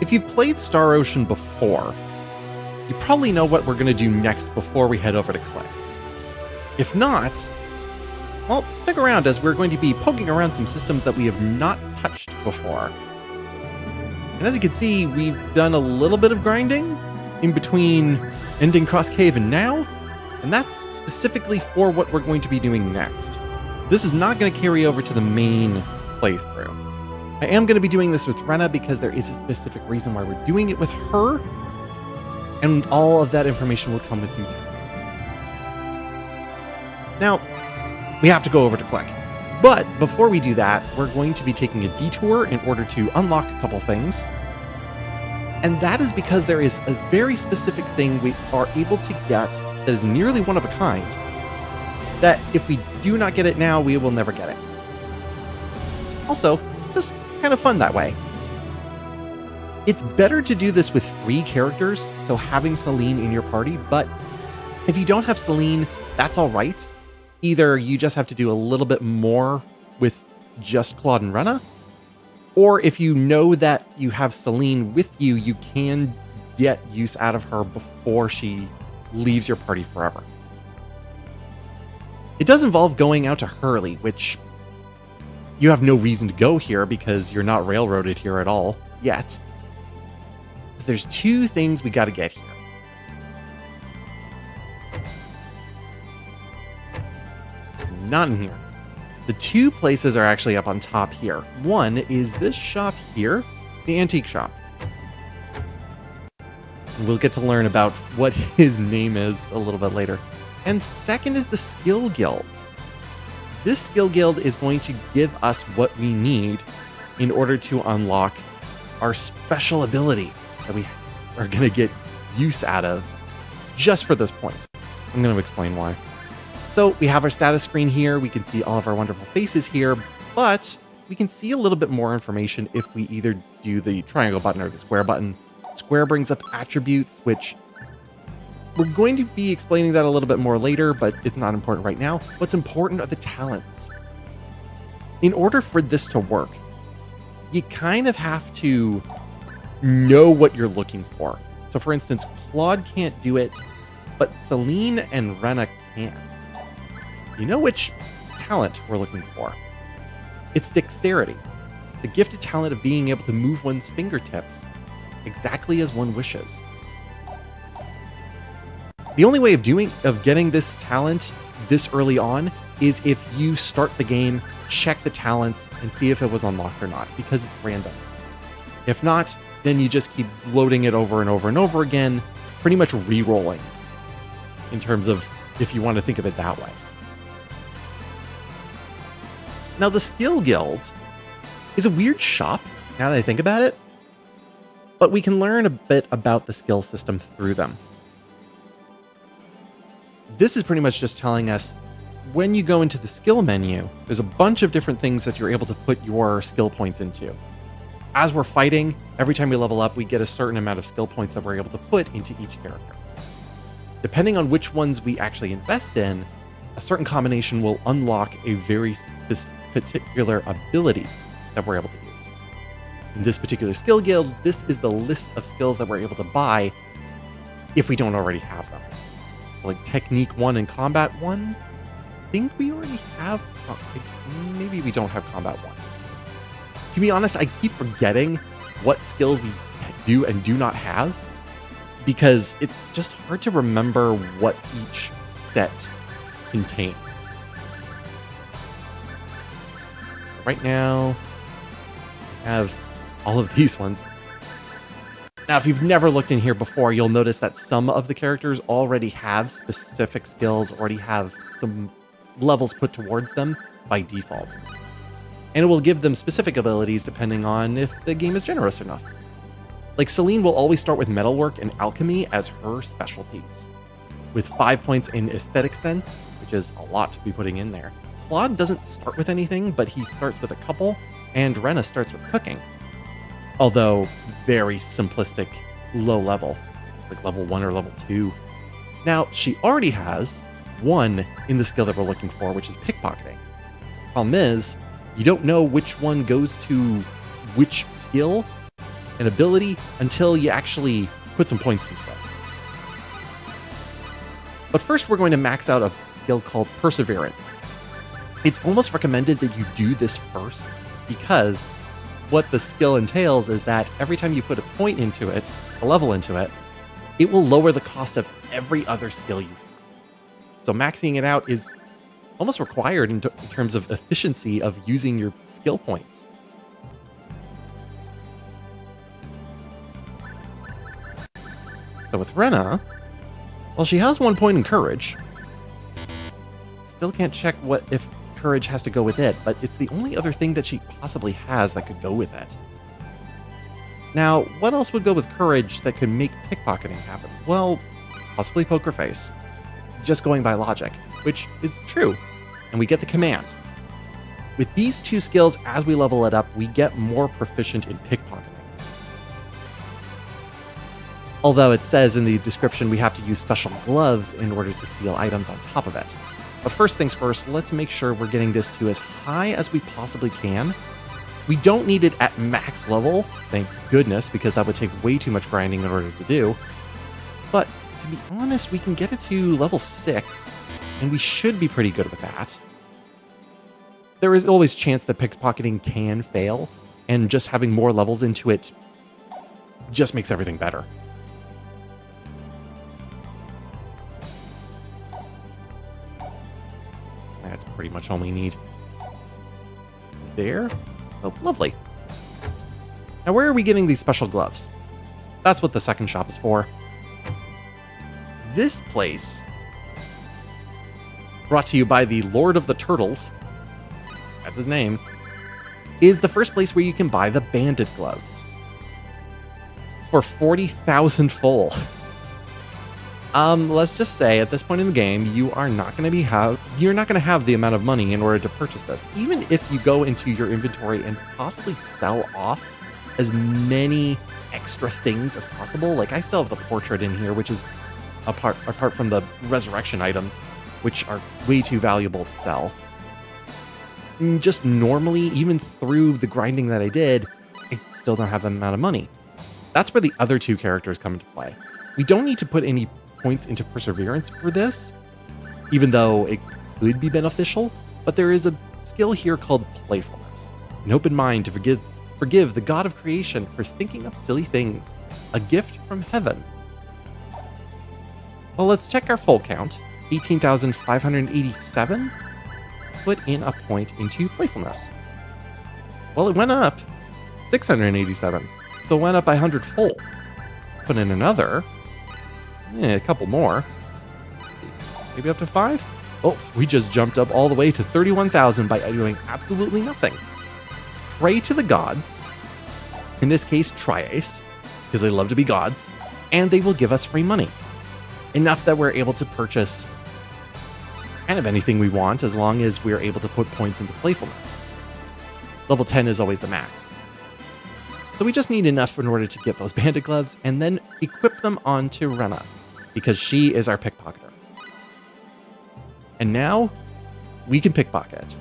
If you've played Star Ocean before, you probably know what we're going to do next before we head over to Clik. If not, well, stick around as we're going to be poking around some systems that we have not touched before. And as you can see, we've done a little bit of grinding in between ending Cross Cave and now, and that's specifically for what we're going to be doing next. This is not going to carry over to the main playthrough. I am going to be doing this with Rena because there is a specific reason why we're doing it with her, and all of that information will come with due time. Now, we have to go over to Clik. But before we do that, we're going to be taking a detour in order to unlock a couple things. And that is because there is a very specific thing we are able to get that is nearly one of a kind, that if we do not get it now, we will never get it. Also, just kind of fun that way. It's better to do this with 3 characters, so having Celine in your party, but if you don't have Celine, that's all right. Either you just have to do a little bit more with just Claude and Rena, or if you know that you have Celine with you, you can get use out of her before she leaves your party forever. It does involve going out to Hurley, which you have no reason to go here because you're not railroaded here at all yet. There's 2 things we got to get here. Not in here. The 2 places are actually up on top here. One is this shop here, the antique shop. We'll get to learn about what his name is a little bit later. And second is the skill guild. This skill guild is going to give us what we need in order to unlock our special ability that we are going to get use out of just for this point. I'm going to explain why. So we have our status screen here. We can see all of our wonderful faces here, but we can see a little bit more information if we either do the triangle button or the square button. Square brings up attributes, which we're going to be explaining that a little bit more later, but it's not important right now. What's important are the talents. In order for this to work, you kind of have to know what you're looking for. So for instance, Claude can't do it, but Celine and Rena can. You know which talent we're looking for. It's dexterity, the gifted talent of being able to move one's fingertips exactly as one wishes. The only way of getting this talent this early on is if you start the game, check the talents, and see if it was unlocked or not, because it's random. If not, then you just keep loading it over and over and over again, pretty much re-rolling, in terms of if you want to think of it that way. Now, the Skill Guild is a weird shop, now that I think about it, but we can learn a bit about the skill system through them. This is pretty much just telling us when you go into the skill menu, there's a bunch of different things that you're able to put your skill points into. As we're fighting, every time we level up, we get a certain amount of skill points that we're able to put into each character. Depending on which ones we actually invest in, a certain combination will unlock a very particular ability that we're able to use. In this particular skill guild, this is the list of skills that we're able to buy if we don't already have them. So like Technique 1 and Combat 1, I think we already have, maybe we don't have Combat 1. To be honest, I keep forgetting what skills we do and do not have, because it's just hard to remember what each set contains. Right now, I have all of these ones. Now, if you've never looked in here before, you'll notice that some of the characters already have specific skills, already have some levels put towards them by default. And it will give them specific abilities depending on if the game is generous enough. Like Celine will always start with metalwork and alchemy as her specialties, with 5 points in aesthetic sense, which is a lot to be putting in there. Claude doesn't start with anything, but he starts with a couple, and Rena starts with cooking. Although very simplistic, low level, like level 1 or level 2. Now, she already has 1 in the skill that we're looking for, which is pickpocketing. Problem is, you don't know which one goes to which skill an ability until you actually put some points into it. But first, we're going to max out a skill called Perseverance. It's almost recommended that you do this first because what the skill entails is that every time you put a point into it, a level into it, it will lower the cost of every other skill you have. So maxing it out is almost required in terms of efficiency of using your skill points. So with Rena, well, she has 1 point in Courage. Still can't check what if Courage has to go with it, but it's the only other thing that she possibly has that could go with it. Now, what else would go with Courage that could make pickpocketing happen? Well, possibly Poker Face. Just going by logic, which is true, and we get the command. With these two skills, as we level it up, we get more proficient in pickpocketing. Although it says in the description we have to use special gloves in order to steal items on top of it. But first things first, let's make sure we're getting this to as high as we possibly can. We don't need it at max level, thank goodness, because that would take way too much grinding in order to do. But to be honest, we can get it to level 6, and we should be pretty good with that. There is always chance that pickpocketing can fail, and just having more levels into it just makes everything better. That's pretty much all we need. There. Oh, lovely. Now, where are we getting these special gloves? That's what the second shop is for. This place, brought to you by the Lord of the Turtles, that's his name, is the first place where you can buy the bandit gloves. For 40,000 full. Let's just say at this point in the game, you are not going to you're not going to have the amount of money in order to purchase this. Even if you go into your inventory and possibly sell off as many extra things as possible. Like I still have the portrait in here, which is apart from the resurrection items, which are way too valuable to sell. Just normally, even through the grinding that I did, I still don't have that amount of money. That's where the other two characters come into play. We don't need to put any points into Perseverance for this, even though it could be beneficial, but there is a skill here called Playfulness. An open mind to forgive the God of creation for thinking up silly things. A gift from heaven. Well, let's check our full count. 18,587. Put in a point into Playfulness. Well, it went up 687, so it went up by 100 full. Put in another. A couple more. Maybe up to 5? Oh, we just jumped up all the way to 31,000 by doing absolutely nothing. Pray to the gods, in this case Triace, because they love to be gods, and they will give us free money. Enough that we're able to purchase kind of anything we want as long as we're able to put points into Playfulness. Level 10 is always the max. So we just need enough in order to get those bandit gloves and then equip them onto Rena, because she is our pickpocketer. And now we can pickpocket.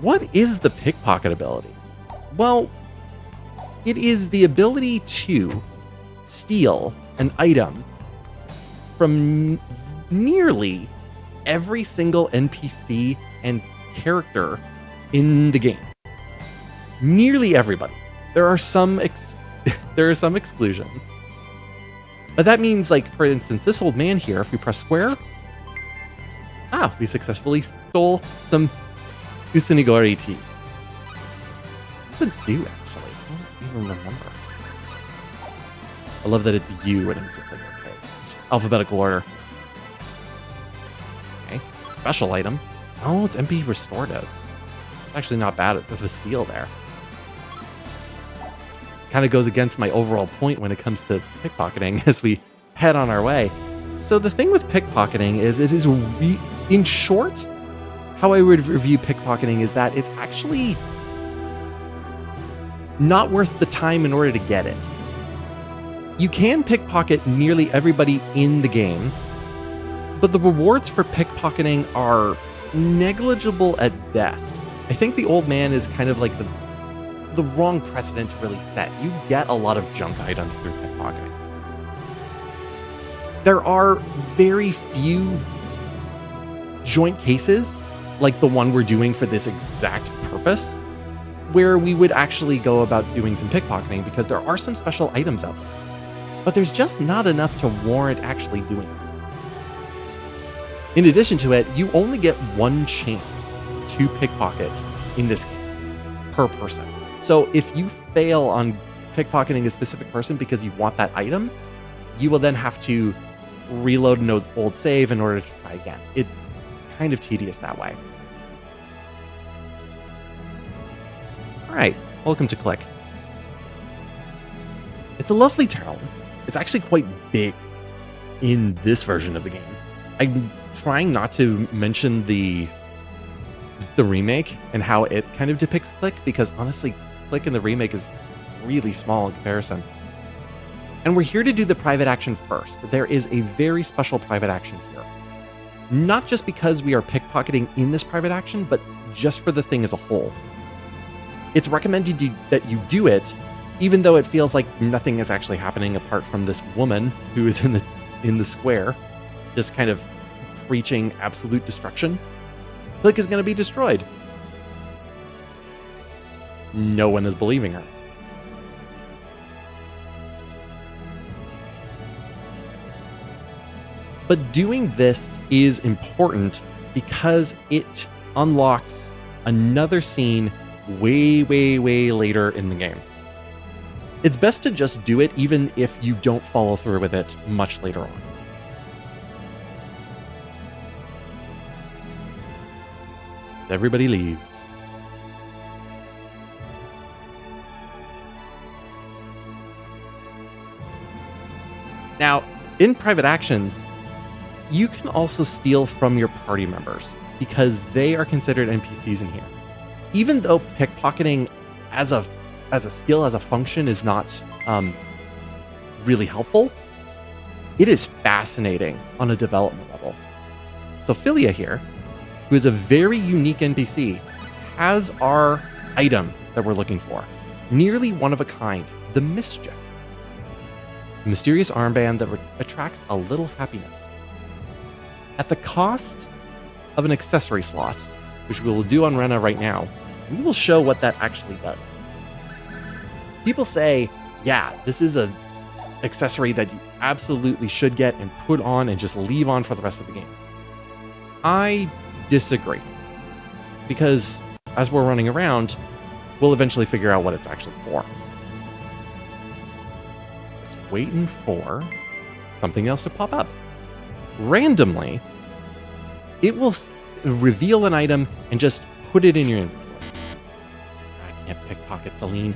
What is the pickpocket ability? Well, it is the ability to steal an item from nearly every single NPC and character in the game. Nearly everybody. There are some exclusions. But that means, like, for instance, this old man here, if we press square, we successfully stole some Usanigori tea. What does it do, actually? I don't even remember. I love that it's you, and I'm just like, okay. Alphabetical order. Okay. Special item. Oh, it's MP restorative. It's actually not bad with a steal there. Kind of goes against my overall point when it comes to pickpocketing as we head on our way. So the thing with pickpocketing is it is, in short, how I would review pickpocketing is that it's actually not worth the time in order to get it. You can pickpocket nearly everybody in the game, but the rewards for pickpocketing are negligible at best. I think the old man is kind of like the wrong precedent to really set. You get a lot of junk items through pickpocketing. There are very few joint cases, like the one we're doing for this exact purpose, where we would actually go about doing some pickpocketing, because there are some special items out there. But there's just not enough to warrant actually doing it. In addition to it, you only get one chance to pickpocket in this game per person. So if you fail on pickpocketing a specific person because you want that item, you will then have to reload an old save in order to try again. It's kind of tedious that way. All right, welcome to Clik. It's a lovely town. It's actually quite big in this version of the game. I'm trying not to mention the remake and how it kind of depicts Clik, because honestly, Clik in the remake is really small in comparison. And we're here to do the private action first. There is a very special private action here. Not just because we are pickpocketing in this private action, but just for the thing as a whole. It's recommended that you do it, even though it feels like nothing is actually happening apart from this woman who is in the square, just kind of preaching absolute destruction. Clik is going to be destroyed. No one is believing her. But doing this is important because it unlocks another scene way, way, way later in the game. It's best to just do it even if you don't follow through with it much later on. Everybody leaves. Now, in private actions, you can also steal from your party members because they are considered NPCs in here. Even though pickpocketing as a skill, as a function, is not really helpful, it is fascinating on a development level. So Philia here, who is a very unique NPC, has our item that we're looking for. Nearly one of a kind, the Mischief. A mysterious armband that attracts a little happiness. At the cost of an accessory slot, which we will do on Rena right now, we will show what that actually does. People say, yeah, this is an accessory that you absolutely should get and put on and just leave on for the rest of the game. I disagree, because as we're running around, we'll eventually figure out what it's actually for. Just waiting for something else to pop up. Randomly, it will reveal an item and just put it in your inventory. I can't pickpocket Celine.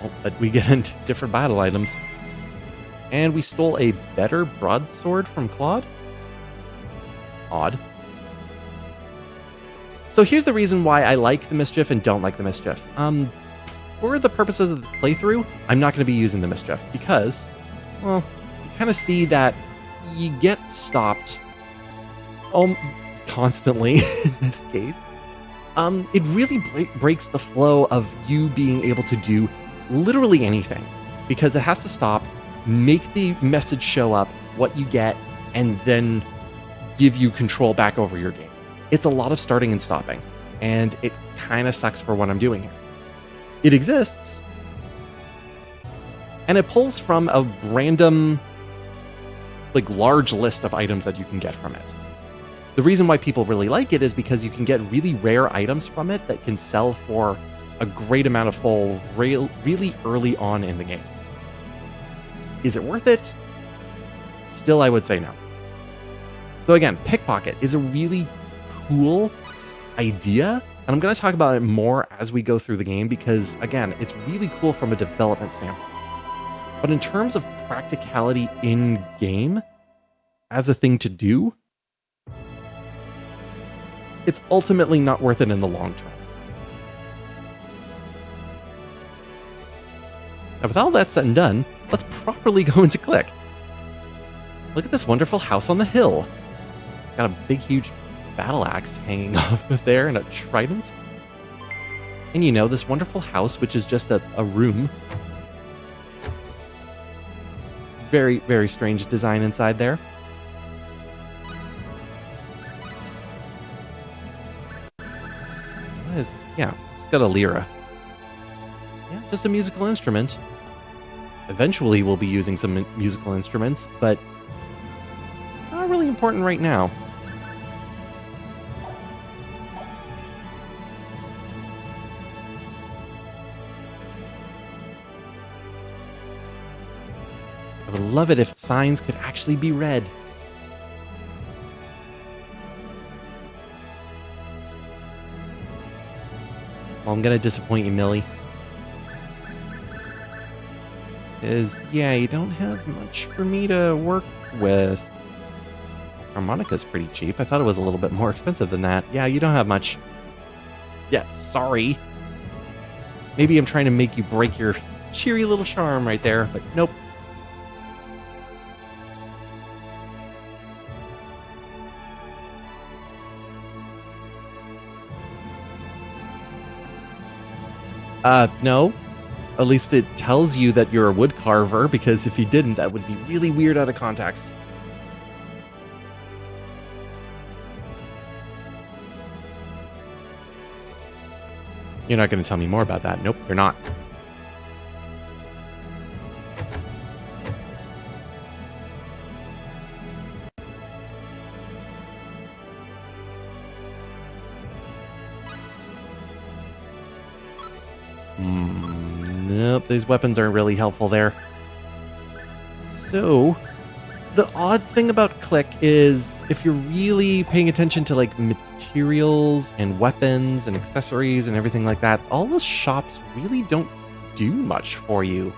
Well, but we get into different battle items. And we stole a better broadsword from Claude? Odd. So here's the reason why I like the Mischief and don't like the Mischief. For the purposes of the playthrough, I'm not going to be using the Mischief because, well, you kind of see that you get stopped constantly in this case. It really breaks the flow of you being able to do literally anything, because it has to stop, make the message show up, what you get, and then give you control back over your game. It's a lot of starting and stopping, and it kind of sucks for what I'm doing here. It exists, and it pulls from a random, large list of items that you can get from it. The reason why people really like it is because you can get really rare items from it that can sell for a great amount of full really early on in the game. Is it worth it? Still, I would say no. So again, pickpocket is a really cool idea, and I'm going to talk about it more as we go through the game because, again, it's really cool from a development standpoint. But in terms of practicality in-game, as a thing to do, it's ultimately not worth it in the long term. Now, with all that said and done, let's properly go into Clik. Look at this wonderful house on the hill. Got a big, huge battle axe hanging off of there and a trident. And you know, this wonderful house, which is just a room. Very, very strange design inside there. Yeah, it's got a lira. Yeah, just a musical instrument. Eventually we'll be using some musical instruments, but not really important right now. I would love it if signs could actually be read. Well, I'm gonna disappoint you, Millie. Yeah, you don't have much for me to work with. Harmonica's pretty cheap. I thought it was a little bit more expensive than that. Yeah, you don't have much. Yeah, sorry. Maybe I'm trying to make you break your cheery little charm right there, but nope. No. At least it tells you that you're a wood carver, because if you didn't, that would be really weird out of context. You're not going to tell me more about that. Nope, you're not. Nope, these weapons aren't really helpful there. So, the odd thing about Clik is if you're really paying attention to like materials and weapons and accessories and everything like that, all the shops really don't do much for you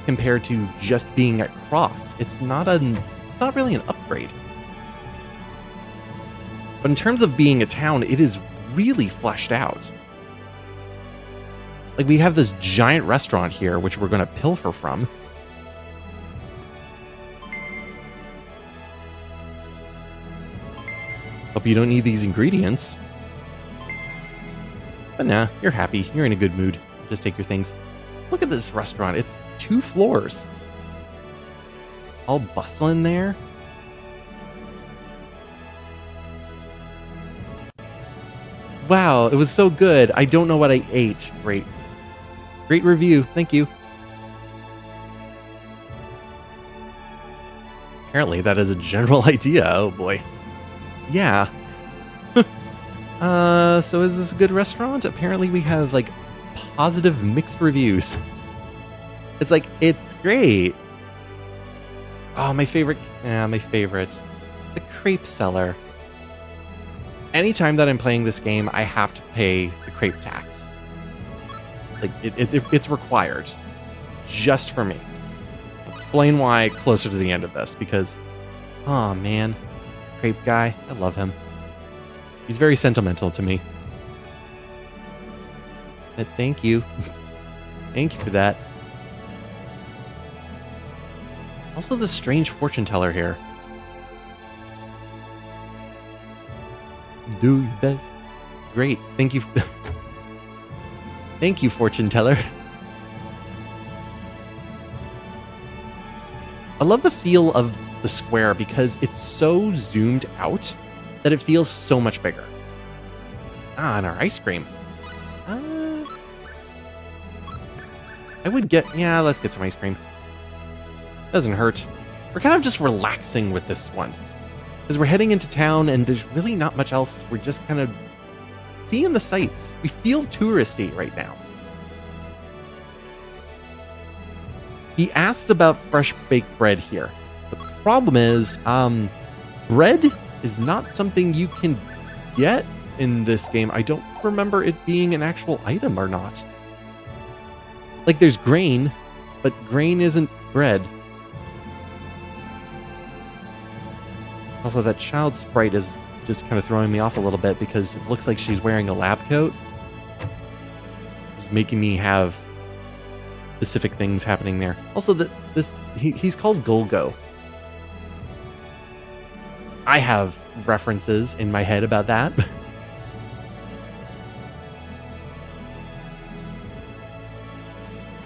compared to just being at Cross. It's not really an upgrade. But in terms of being a town, it is really fleshed out. Like, we have this giant restaurant here, which we're going to pilfer from. Hope you don't need these ingredients. But nah, you're happy. You're in a good mood. Just take your things. Look at this restaurant. It's 2 floors. All bustling there. Wow, it was so good. I don't know what I ate. Great. Great review. Thank you. Apparently that is a general idea. Oh boy. Yeah. So is this a good restaurant? Apparently we have like positive mixed reviews. It's like, it's great. Oh, my favorite. The crepe seller. Anytime that I'm playing this game, I have to pay the crepe tax. Like, it's required. Just for me. I'll explain why closer to the end of this, because, oh man, crepe guy, I love him. He's very sentimental to me. But thank you. Thank you for that. Also, the strange fortune teller here. Do your best. Great. Thank you. Thank you, fortune teller. I love the feel of the square because it's so zoomed out that it feels so much bigger. Ah, and our ice cream. I would get... Yeah, let's get some ice cream. Doesn't hurt. We're kind of just relaxing with this one. Because we're heading into town and there's really not much else. We're just kind of seeing the sights. We feel touristy right now. He asks about fresh baked bread here. The problem is, bread is not something you can get in this game. I don't remember it being an actual item or not. Like, there's grain, but grain isn't bread. Also, that child sprite is just kind of throwing me off a little bit because it looks like she's wearing a lab coat. It's making me have specific things happening there. Also, he's called Golgo. I have references in my head about that.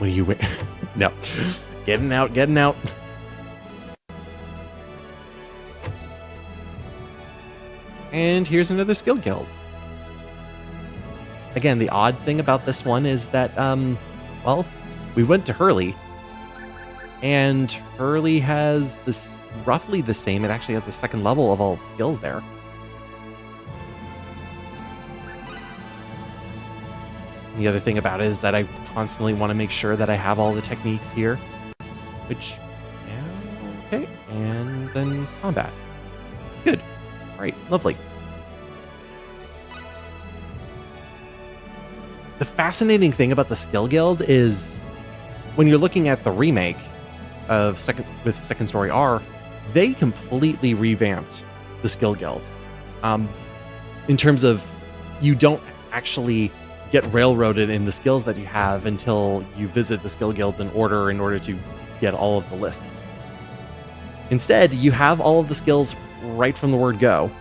What are you wait? No. Getting out, getting out. And here's another skill guild. Again, the odd thing about this one is that, well, we went to Hurley, and Hurley has this roughly the same. It actually has the second level of all skills there. The other thing about it is that I constantly want to make sure that I have all the techniques here, which, yeah, okay, and then combat. Good. All right, lovely. The fascinating thing about the skill guild is when you're looking at the remake of Second Story R, they completely revamped the skill guild. In terms of you don't actually get railroaded in the skills that you have until you visit the skill guilds in order to get all of the lists. Instead, you have all of the skills right from the word go,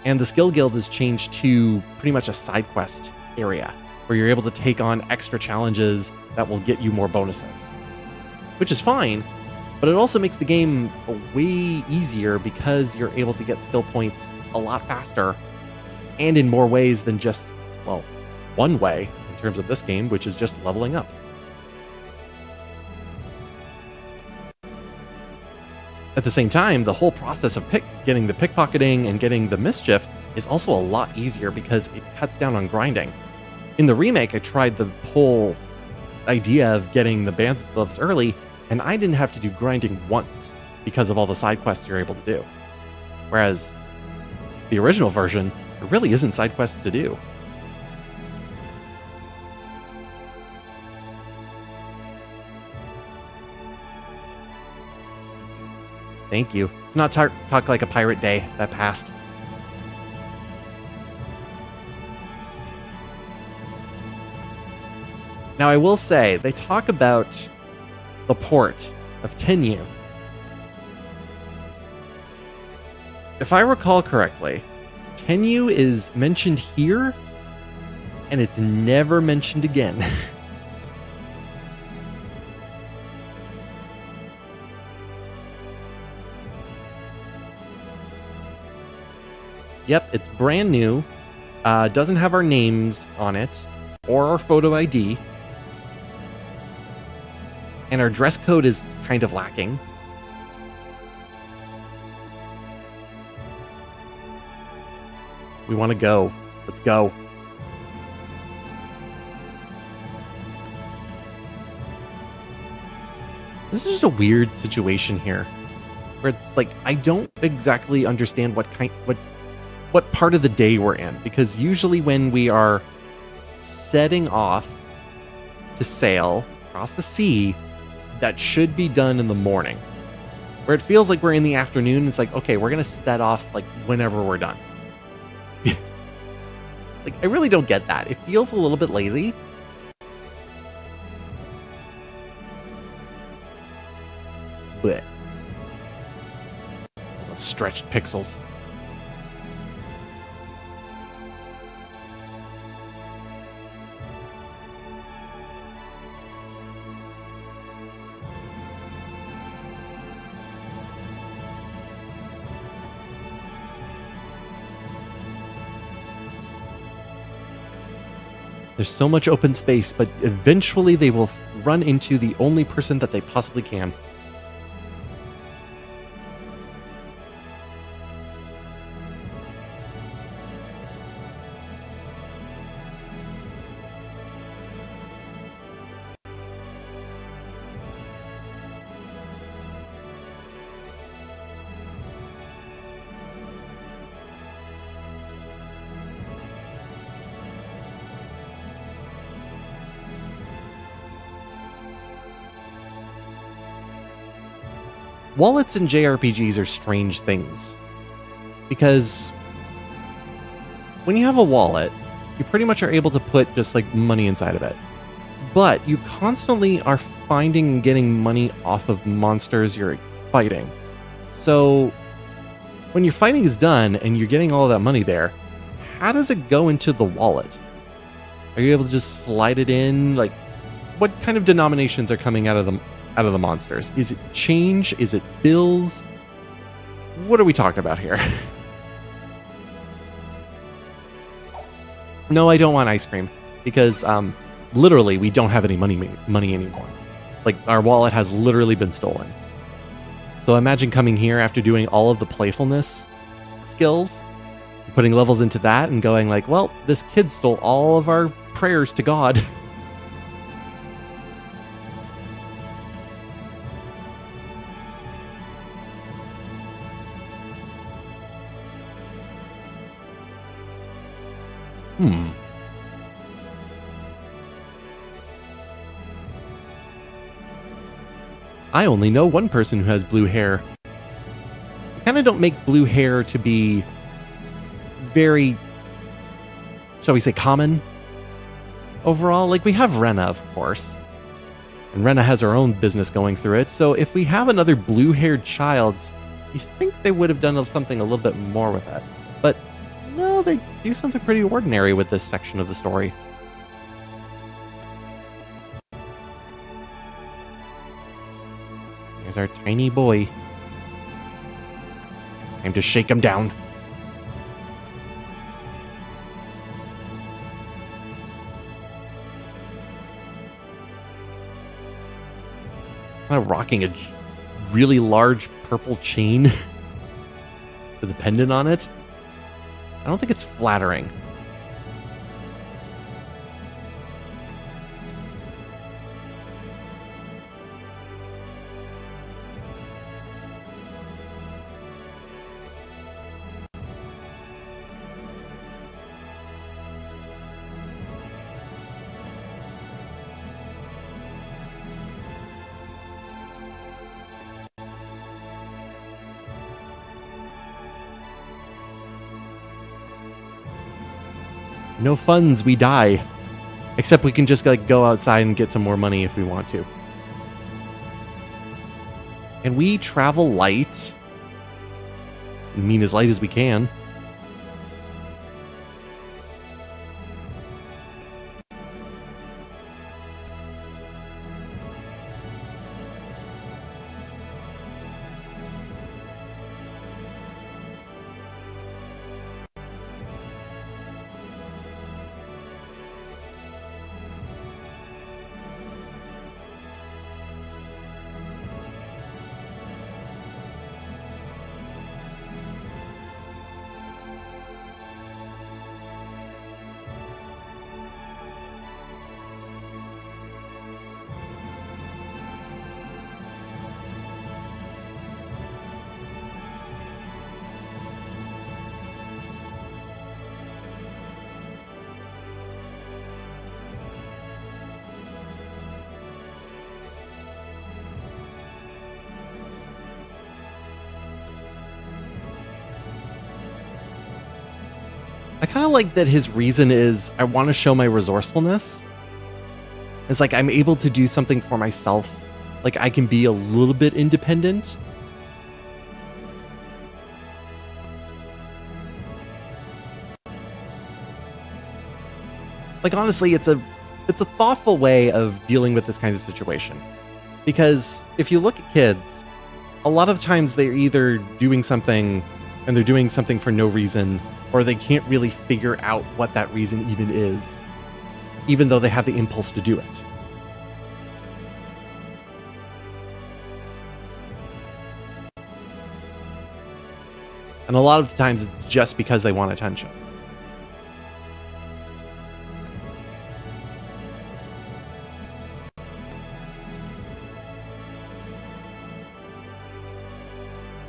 and the skill guild is changed to pretty much a side quest area where you're able to take on extra challenges that will get you more bonuses, which is fine, but it also makes the game way easier because you're able to get skill points a lot faster and in more ways than just, well, one way in terms of this game, which is just leveling up. At the same time, the whole process of getting the pickpocketing and getting the mischief is also a lot easier because it cuts down on grinding. In the remake, I tried the whole idea of getting the band's gloves early, and I didn't have to do grinding once because of all the side quests you're able to do. Whereas the original version, there really isn't side quests to do. Thank you. It's not talk like a pirate day that passed. Now, I will say, they talk about the port of Tenyu. If I recall correctly, Tenyu is mentioned here, and it's never mentioned again. Yep, it's brand new, doesn't have our names on it, or our photo ID, and our dress code is kind of lacking. We want to go. Let's go. This is just a weird situation here, where it's like, I don't exactly understand what part of the day we're in, because usually when we are setting off to sail across the sea, that should be done in the morning. Where it feels like we're in the afternoon, it's like, okay, we're gonna set off like whenever we're done. Like, I really don't get that. It feels a little bit lazy. But stretched pixels. There's so much open space, but eventually they will run into the only person that they possibly can. Wallets in JRPGs are strange things, because when you have a wallet, you pretty much are able to put just like money inside of it. But you constantly are finding and getting money off of monsters you're fighting. So when your fighting is done and you're getting all of that money there, how does it go into the wallet? Are you able to just slide it in like what kind of denominations are coming out of the monsters? Is it change? Is it bills? What are we talking about here? No, I don't want ice cream because literally we don't have any money anymore. Like our wallet has literally been stolen. So imagine coming here after doing all of the playfulness skills, putting levels into that and going like, well, this kid stole all of our prayers to God. I only know one person who has blue hair. I kind of don't make blue hair to be very, shall we say, common overall. Like, we have Rena, of course. And Rena has her own business going through it. So if we have another blue-haired child, you think they would have done something a little bit more with that. But no, they do something pretty ordinary with this section of the story. There's our tiny boy. Time to shake him down. Kind of rocking a really large purple chain with a pendant on it. I don't think it's flattering. No funds, we die. Except we can just like go outside and get some more money if we want to. And we travel light. I mean, as light as we can. I kind of like that his reason is I want to show my resourcefulness. It's like I'm able to do something for myself. Like I can be a little bit independent. Like honestly, it's a thoughtful way of dealing with this kind of situation. Because if you look at kids, a lot of times they're either doing something and they're doing something for no reason, or they can't really figure out what that reason even is, even though they have the impulse to do it. And a lot of the times it's just because they want attention.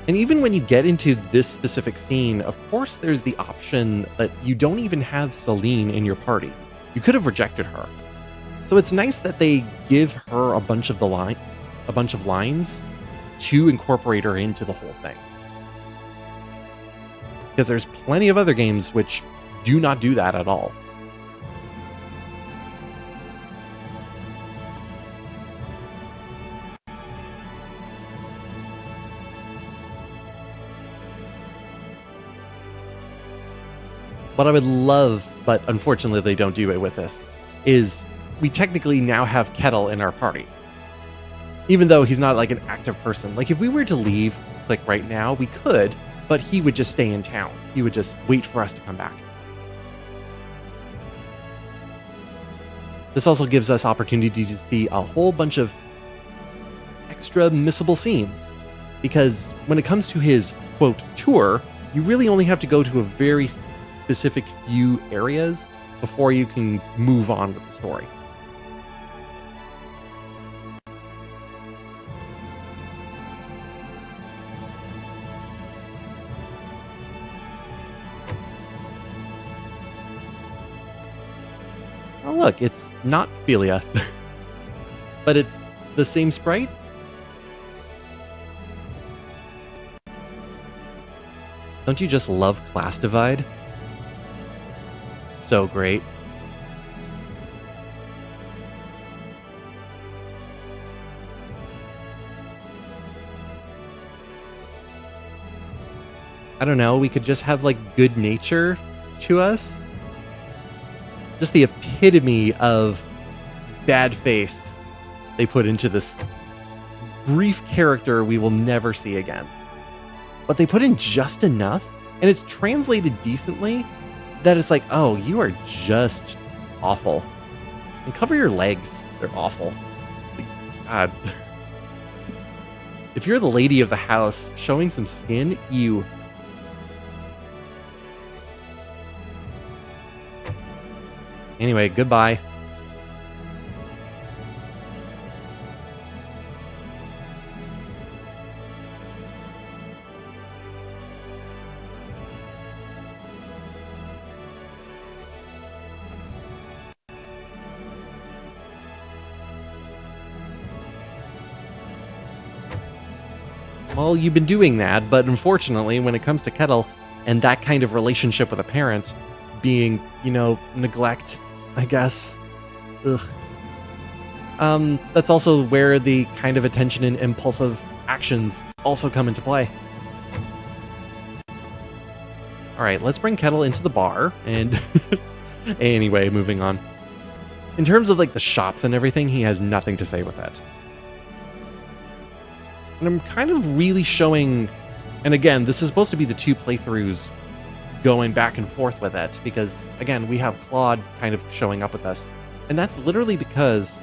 And even when you get into this specific scene, of course, there's the option that you don't even have Celine in your party. You could have rejected her. So it's nice that they give her a bunch of lines to incorporate her into the whole thing. Because there's plenty of other games which do not do that at all. What I would love, but unfortunately they don't do it with this, is we technically now have Kettle in our party. Even though he's not like an active person. Like if we were to leave Clik right now, we could, but he would just stay in town. He would just wait for us to come back. This also gives us opportunity to see a whole bunch of extra missable scenes. Because when it comes to his, quote, tour, you really only have to go to a very specific few areas before you can move on with the story. Oh look, it's not Philia. But it's the same sprite? Don't you just love class divide? So great. I don't know, we could just have like good nature to us. Just the epitome of bad faith they put into this brief character we will never see again. But they put in just enough, and it's translated decently, that it's like, oh, you are just awful. And cover your legs. They're awful. Like, God. If you're the lady of the house, showing some skin, you... Anyway, goodbye. Well, you've been doing that, but unfortunately, when it comes to Kettle and that kind of relationship with a parent, being, you know, neglect, I guess. Ugh. That's also where the kind of attention and impulsive actions also come into play. Alright, let's bring Kettle into the bar, and anyway, moving on. In terms of like the shops and everything, he has nothing to say with that. And I'm kind of really showing, and again, this is supposed to be the two playthroughs going back and forth with it, because again, we have Claude kind of showing up with us. And that's literally because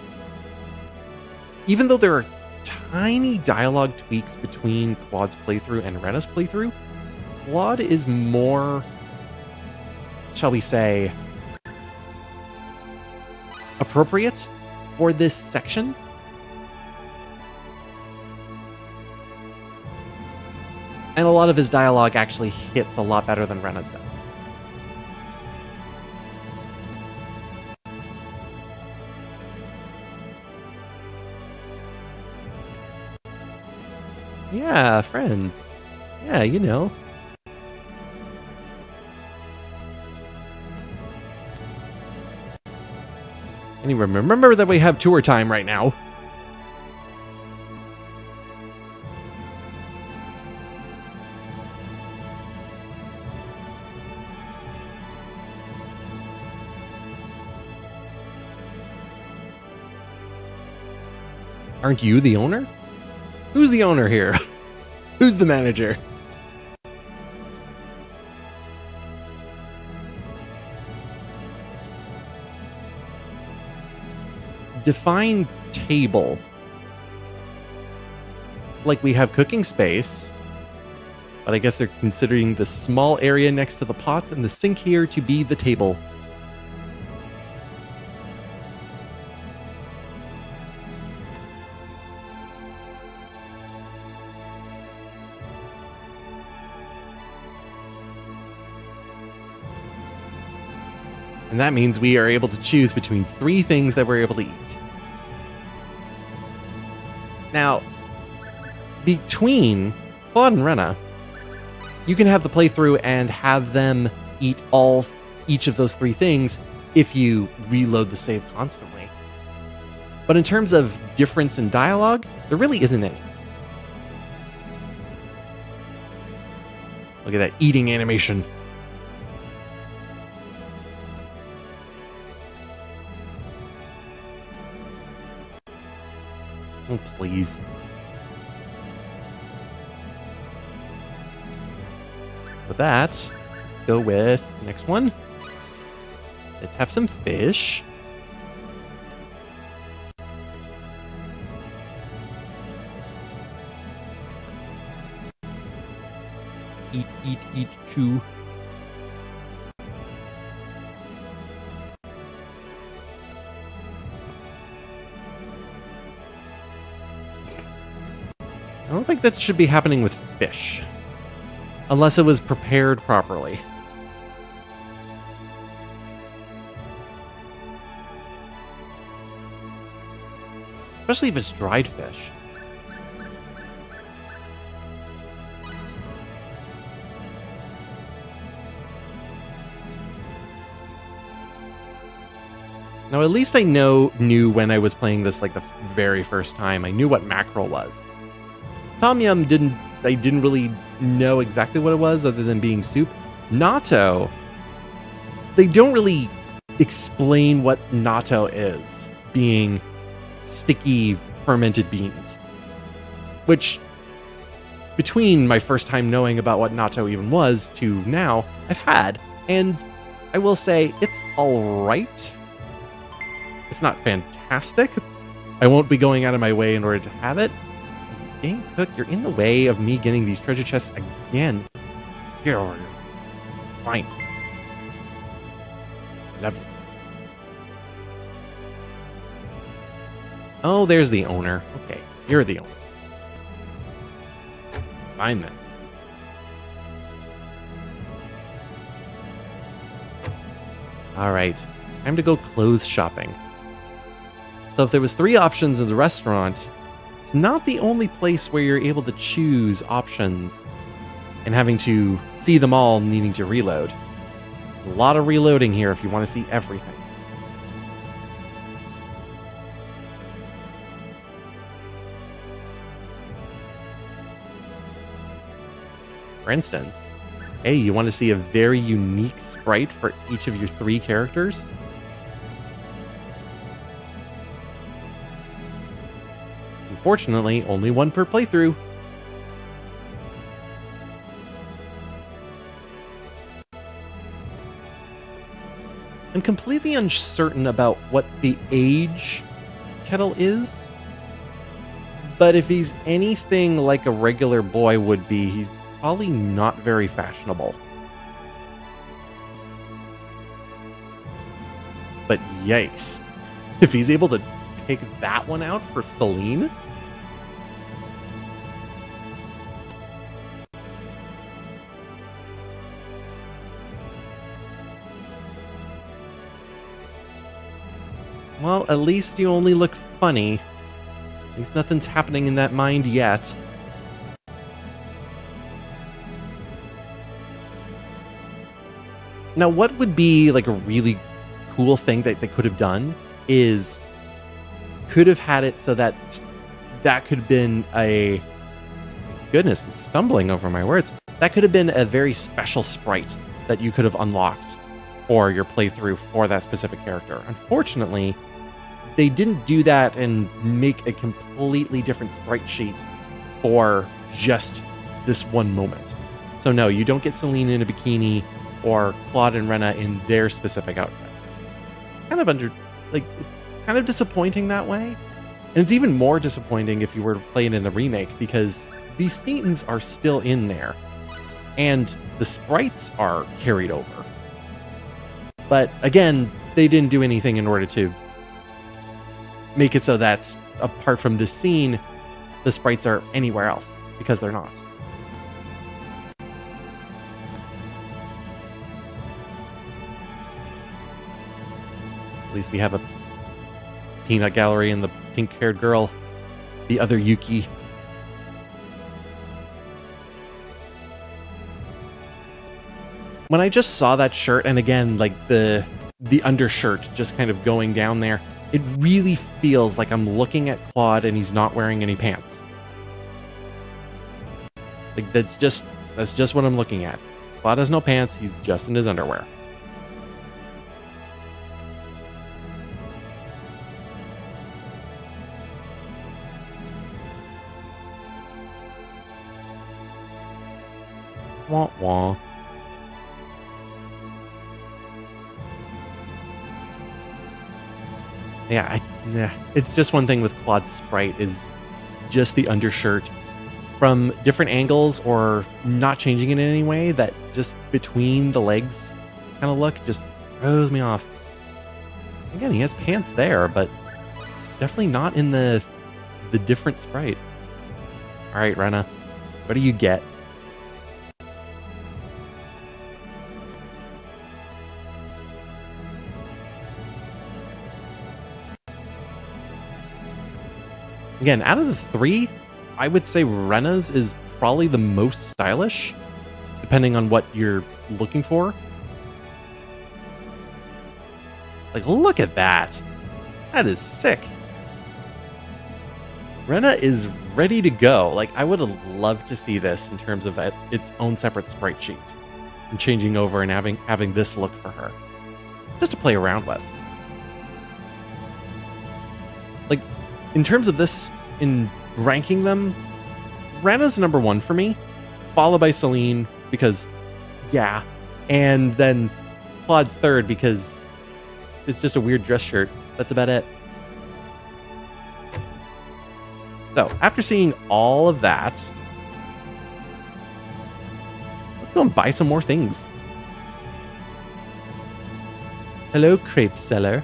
even though there are tiny dialogue tweaks between Claude's playthrough and Rena's playthrough, Claude is more, shall we say, appropriate for this section. And a lot of his dialogue actually hits a lot better than Rena's does. Yeah, friends. Yeah, you know. Anyway, remember that we have tour time right now. Aren't you the owner? Who's the owner here? Who's the manager? Define table. Like we have cooking space, but I guess they're considering the small area next to the pots and the sink here to be the table. And that means we are able to choose between 3 things that we're able to eat. Now, between Claude and Rena, you can have the playthrough and have them eat each of those 3 things if you reload the save constantly. But in terms of difference in dialogue, there really isn't any. Look at that eating animation. Oh, please. With that, go with next one. Let's have some fish. Eat, eat, eat, chew. I don't think that should be happening with fish. Unless it was prepared properly. Especially if it's dried fish. Now, at least I knew when I was playing this like the very first time. I knew what mackerel was. Tom Yum I didn't really know exactly what it was other than being soup. Natto, they don't really explain what natto is, being sticky fermented beans. Which, between my first time knowing about what natto even was to now, I've had. And I will say, it's alright. It's not fantastic. I won't be going out of my way in order to have it. Dang, Cook, you're in the way of me getting these treasure chests again. Get over here. Fine. Lovely. Oh, there's the owner. Okay, you're the owner. Fine then. Alright, time to go clothes shopping. So if there was 3 options in the restaurant, it's not the only place where you're able to choose options and having to see them all needing to reload. There's a lot of reloading here if you want to see everything. For instance, hey, you want to see a very unique sprite for each of your 3 characters? Unfortunately, only one per playthrough. I'm completely uncertain about what the age Kettle is, but if he's anything like a regular boy would be, he's probably not very fashionable. But yikes, if he's able to pick that one out for Celine? Well, at least you only look funny. At least nothing's happening in that mind yet. Now, what would be like a really cool thing that they could have done is could have had it so that could have been a... Goodness, I'm stumbling over my words. That could have been a very special sprite that you could have unlocked for your playthrough for that specific character. Unfortunately, they didn't do that and make a completely different sprite sheet for just this one moment. So no, you don't get Celine in a bikini or Claude and Rena in their specific outfits. Kind of disappointing that way. And it's even more disappointing if you were to play it in the remake because these Thetans are still in there and the sprites are carried over. But again, they didn't do anything in order to make it so that apart from this scene, the sprites are anywhere else because they're not. At least we have a peanut gallery and the pink-haired girl, the other Yuki. When I just saw that shirt, and again, like the undershirt just kind of going down there, it really feels like I'm looking at Claude and he's not wearing any pants. Like that's just what I'm looking at. Claude has no pants, he's just in his underwear. Wah wah. Yeah, it's just one thing with Claude's sprite is just the undershirt from different angles or not changing it in any way that just between the legs kind of look just throws me off. Again, he has pants there, but definitely not in the different sprite. All right, Rena, what do you get? Again, out of the three, I would say Rena's is probably the most stylish, depending on what you're looking for. Like, look at that. That is sick. Rena is ready to go. Like, I would have loved to see this in terms of its own separate sprite sheet and changing over and having this look for her, just to play around with. Like, in terms of this, in ranking them, Rena's number one for me, followed by Celine because, yeah, and then Claude third because it's just a weird dress shirt. That's about it. So, after seeing all of that, let's go and buy some more things. Hello, crepe seller.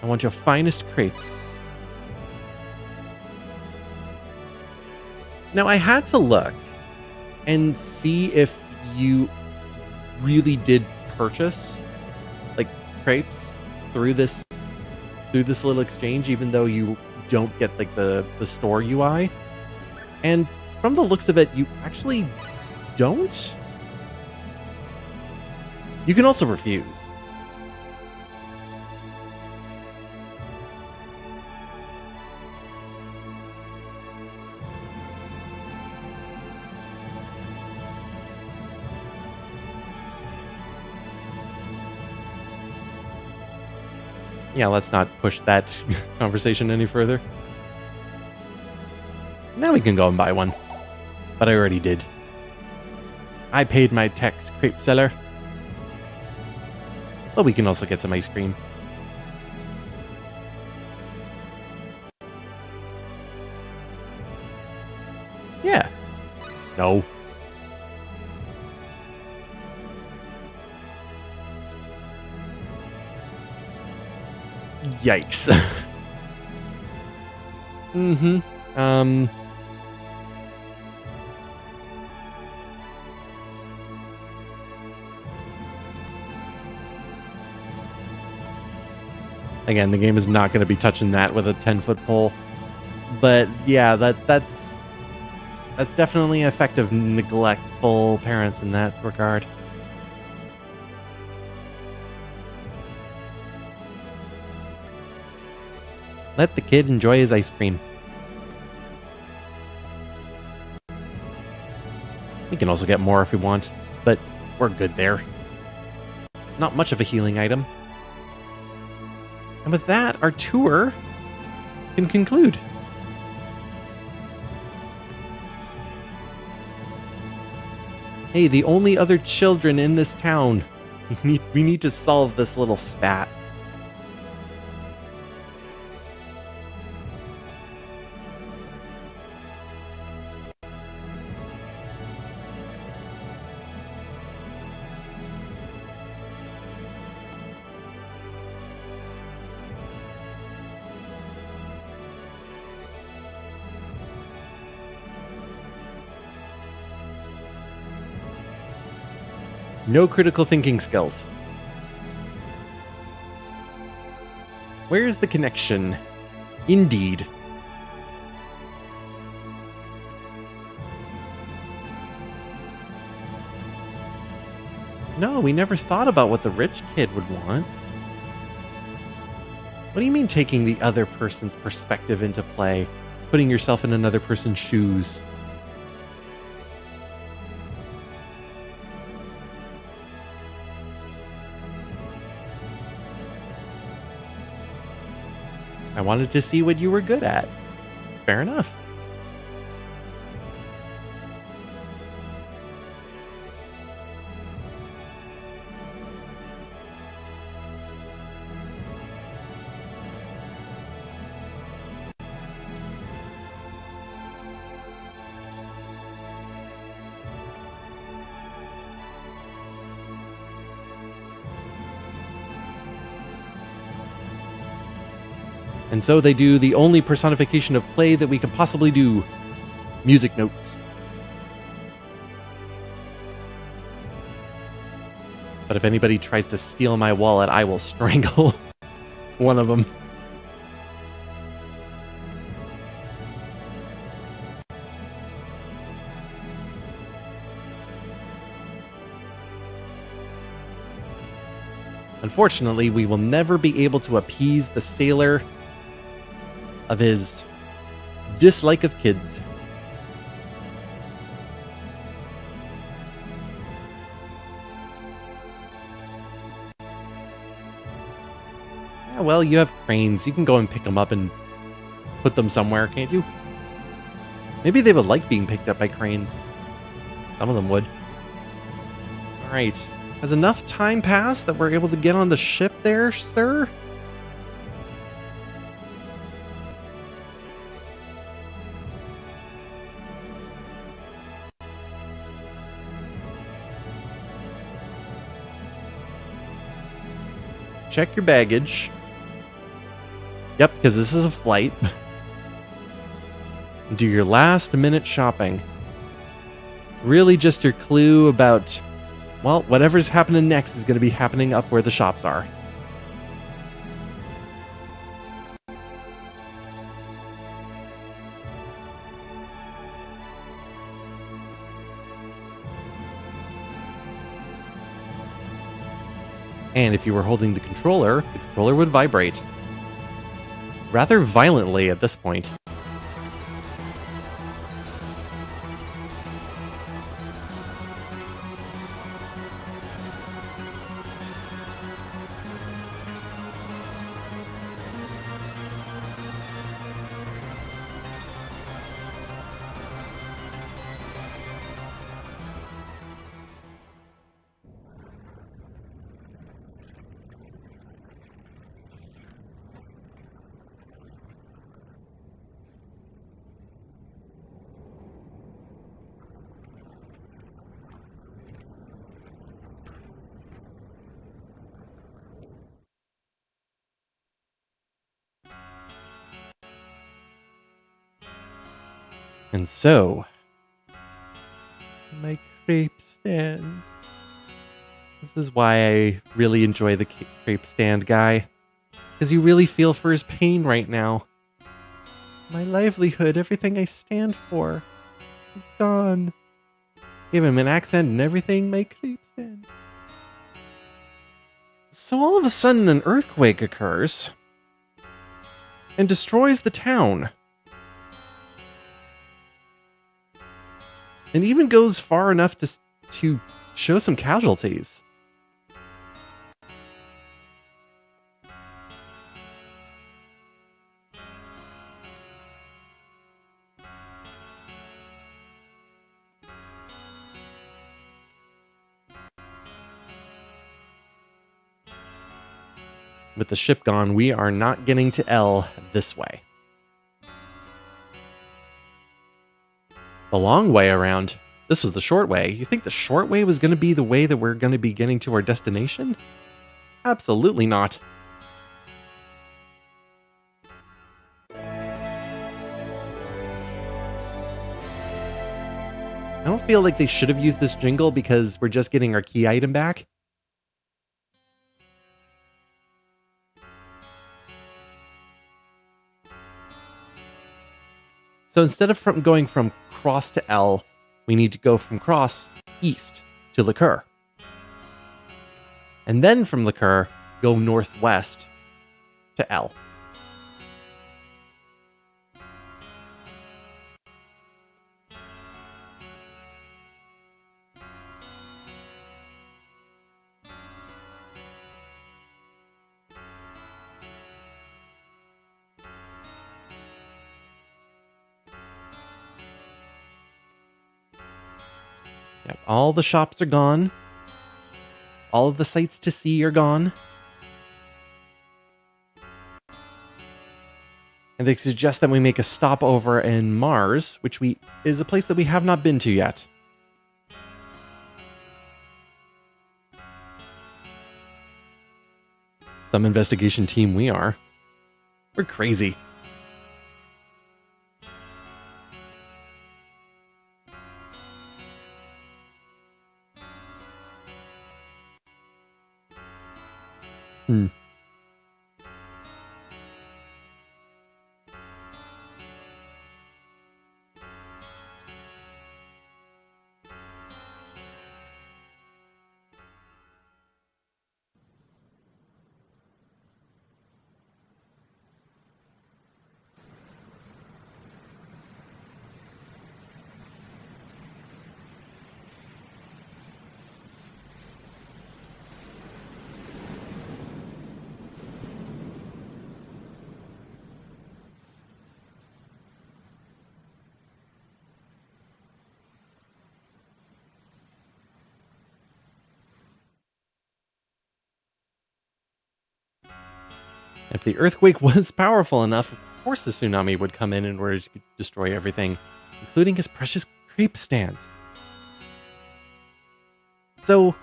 I want your finest crepes. Now, I had to look and see if you really did purchase like crepes through this little exchange, even though you don't get like the store UI. And from the looks of it, you actually don't. You can also refuse. Yeah, let's not push that conversation any further. Now we can go and buy one. But I already did. I paid my tax, crepe seller. But we can also get some ice cream. Yeah. No. Yikes. Again, the game is not going to be touching that with a 10-foot pole. But yeah, that's definitely effective neglectful parents in that regard. Let the kid enjoy his ice cream. We can also get more if we want, but we're good there. Not much of a healing item. And with that, our tour can conclude. Hey, the only other children in this town. We need to solve this little spat. No critical thinking skills. Where's the connection? Indeed. No, we never thought about what the rich kid would want. What do you mean taking the other person's perspective into play? Putting yourself in another person's shoes? I wanted to see what you were good at. Fair enough. And so they do the only personification of play that we can possibly do. Music notes. But if anybody tries to steal my wallet, I will strangle one of them. Unfortunately, we will never be able to appease the sailor of his dislike of kids. Yeah, well, you have cranes. You can go and pick them up and put them somewhere, can't you? Maybe they would like being picked up by cranes. Some of them would. All right. Has enough time passed that we're able to get on the ship there, sir? Check your baggage. Yep, because this is a flight. Do your last minute shopping. Really just your clue about, well, whatever's happening next is going to be happening up where the shops are. And if you were holding the controller would vibrate. Rather violently at this point. And so, my crepe stand. This is why I really enjoy the crepe stand guy. Because you really feel for his pain right now. My livelihood, everything I stand for, is gone. Give him an accent and everything, my crepe stand. So all of a sudden an earthquake occurs and destroys the town. And even goes far enough to show some casualties. With the ship gone, we are not getting to L this way. The long way around. This was the short way. You think the short way was going to be the way that we're going to be getting to our destination? Absolutely not. I don't feel like they should have used this jingle because we're just getting our key item back. So instead of going from cross to L, we need to go from cross east to Liqueur. And then from Liqueur, go northwest to L. Yep, all the shops are gone. All of the sights to see are gone. And they suggest that we make a stopover in Mars, which is a place that we have not been to yet. Some investigation team we are. We're crazy. Hmm. If the earthquake was powerful enough, of course the tsunami would come in order to destroy everything, including his precious crepe stand. So,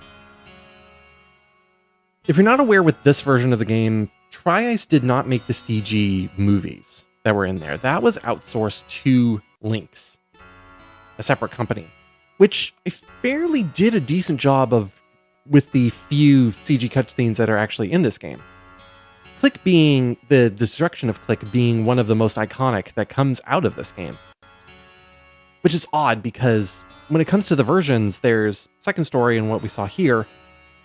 if you're not aware with this version of the game, Tri-Ice did not make the CG movies that were in there. That was outsourced to Lynx, a separate company, which I fairly did a decent job of with the few CG cutscenes that are actually in this game. Clik being the destruction of Clik being one of the most iconic that comes out of this game. Which is odd because when it comes to the versions, there's Second Story and what we saw here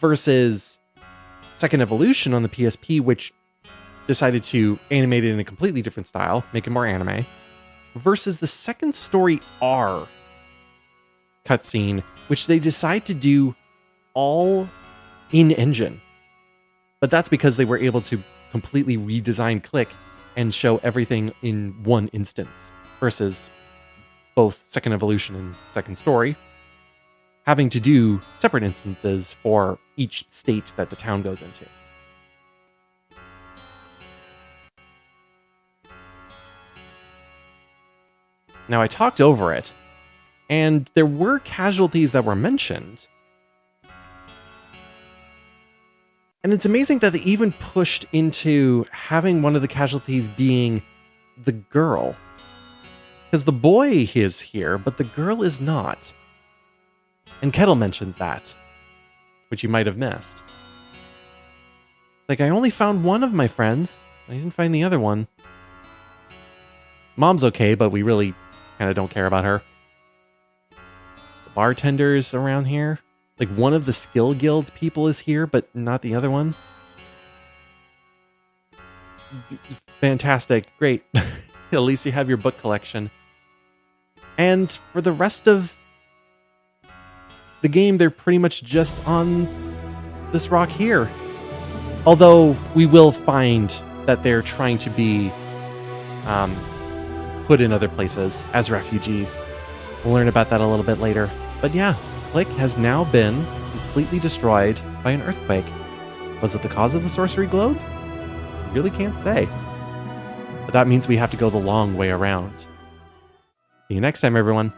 versus Second Evolution on the PSP, which decided to animate it in a completely different style, make it more anime, versus the Second Story R cutscene, which they decide to do all in-engine. But that's because they were able to completely redesign Clik and show everything in one instance versus both Second Evolution and Second Story having to do separate instances for each state that the town goes into. Now, I talked over it, and there were casualties that were mentioned. And it's amazing that they even pushed into having one of the casualties being the girl. Because the boy is here, but the girl is not. And Kettle mentions that, which you might have missed. Like, I only found one of my friends. I didn't find the other one. Mom's okay, but we really kind of don't care about her. The bartenders around here. Like, one of the skill guild people is here, but not the other one. Fantastic. Great. At least you have your book collection. And for the rest of the game, they're pretty much just on this rock here. Although we will find that they're trying to be put in other places as refugees. We'll learn about that a little bit later. But yeah, Clik has now been completely destroyed by an earthquake. Was it the cause of the sorcery globe? I really can't say. But that means we have to go the long way around. See you next time, everyone.